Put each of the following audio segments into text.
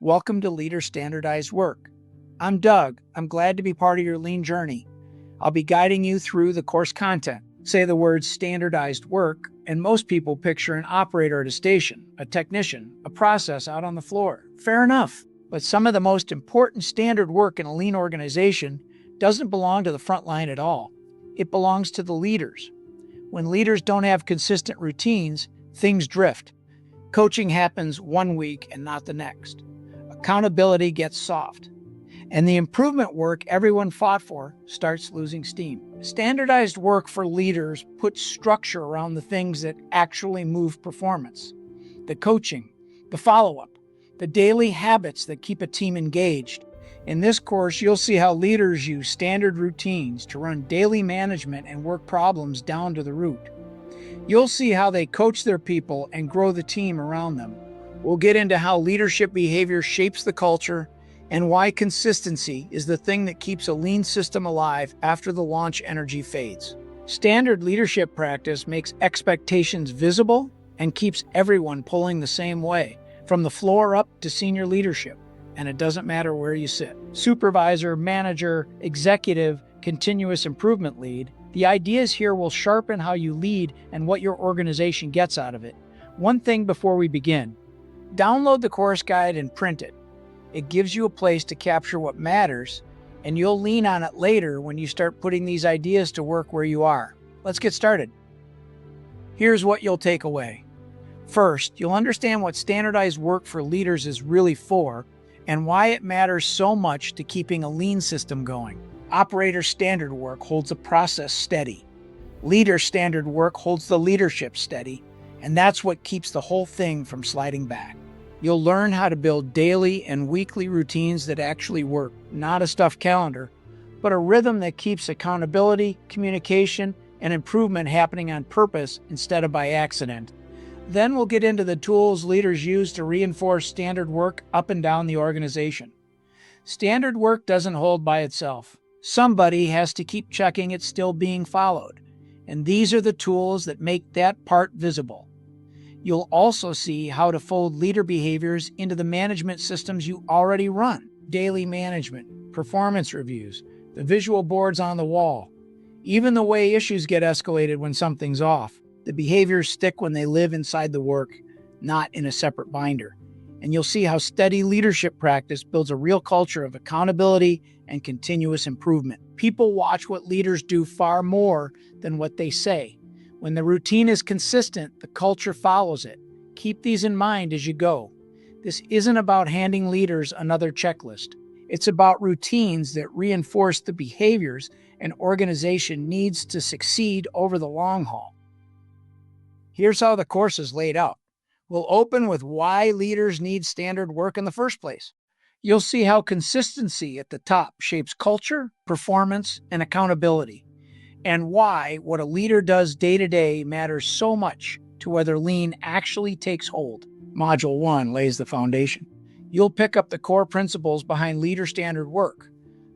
Welcome to Leader Standardized Work. I'm Doug. I'm glad to be part of your lean journey. I'll be guiding you through the course content. Say the word standardized work, and most people picture an operator at a station, a technician, a process out on the floor. Fair enough. But some of the most important standard work in a lean organization doesn't belong to the front line at all. It belongs to the leaders. When leaders don't have consistent routines, things drift. Coaching happens one week and not the next. Accountability gets soft. And the improvement work everyone fought for starts losing steam. Standardized work for leaders puts structure around the things that actually move performance. The coaching, the follow-up, the daily habits that keep a team engaged. In this course, you'll see how leaders use standard routines to run daily management and work problems down to the root. You'll see how they coach their people and grow the team around them. We'll get into how leadership behavior shapes the culture and why consistency is the thing that keeps a lean system alive after the launch energy fades. Standard leadership practice makes expectations visible and keeps everyone pulling the same way, from the floor up to senior leadership. And it doesn't matter where you sit. Supervisor, manager, executive, continuous improvement lead. The ideas here will sharpen how you lead and what your organization gets out of it. One thing before we begin. Download the course guide and print it. It gives you a place to capture what matters, and you'll lean on it later when you start putting these ideas to work where you are. Let's get started. Here's what you'll take away. First, you'll understand what standardized work for leaders is really for and why it matters so much to keeping a lean system going. Operator standard work holds a process steady. Leader standard work holds the leadership steady, and that's what keeps the whole thing from sliding back. You'll learn how to build daily and weekly routines that actually work, not a stuffed calendar, but a rhythm that keeps accountability, communication, and improvement happening on purpose instead of by accident. Then we'll get into the tools leaders use to reinforce standard work up and down the organization. Standard work doesn't hold by itself. Somebody has to keep checking it's still being followed, and these are the tools that make that part visible. You'll also see how to fold leader behaviors into the management systems you already run. Daily management, performance reviews, the visual boards on the wall, even the way issues get escalated when something's off. The behaviors stick when they live inside the work, not in a separate binder. And you'll see how steady leadership practice builds a real culture of accountability and continuous improvement. People watch what leaders do far more than what they say. When the routine is consistent, the culture follows it. Keep these in mind as you go. This isn't about handing leaders another checklist. It's about routines that reinforce the behaviors an organization needs to succeed over the long haul. Here's how the course is laid out. We'll open with why leaders need standard work in the first place. You'll see how consistency at the top shapes culture, performance, and accountability, and why what a leader does day to day matters so much to whether lean actually takes hold. Module 1 lays the foundation. You'll pick up the core principles behind leader standard work,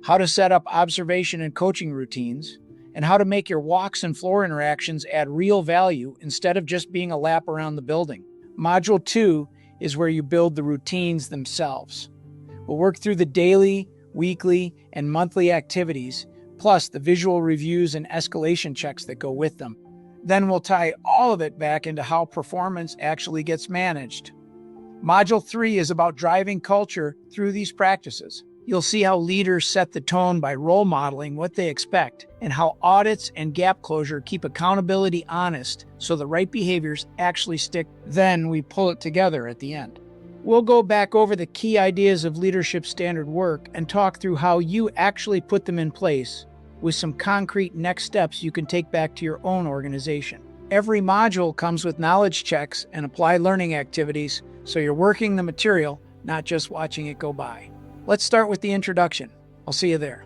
how to set up observation and coaching routines, and how to make your walks and floor interactions add real value instead of just being a lap around the building. Module 2 is where you build the routines themselves. We'll work through the daily, weekly, and monthly activities, plus the visual reviews and escalation checks that go with them. Then we'll tie all of it back into how performance actually gets managed. Module 3 is about driving culture through these practices. You'll see how leaders set the tone by role modeling what they expect, and how audits and gap closure keep accountability honest so the right behaviors actually stick. Then we pull it together at the end. We'll go back over the key ideas of leadership standard work and talk through how you actually put them in place with some concrete next steps you can take back to your own organization. Every module comes with knowledge checks and applied learning activities, so you're working the material, not just watching it go by. Let's start with the introduction. I'll see you there.